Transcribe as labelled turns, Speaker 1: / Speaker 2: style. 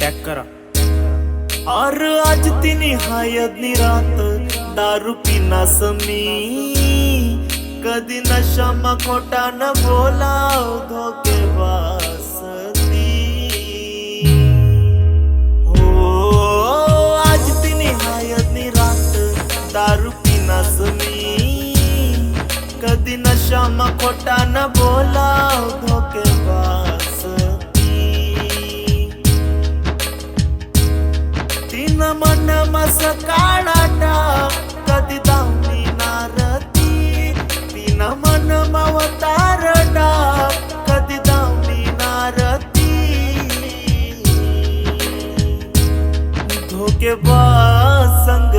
Speaker 1: Tag करा। और आज तिने हायद निरात दारू पिनास मी, कधी नशा मा खोटा न बोलाव धोकेबाज ती। हो आज तिने हायद निरात दारू पिनास मी, कधी नशा मा खोटा न बोलाव धोकेबाज ती। तीन मन मस काळाटा कधी धावली नारती, तीन मन मवतारडा कधी धावली नारती। धोकेबाज संग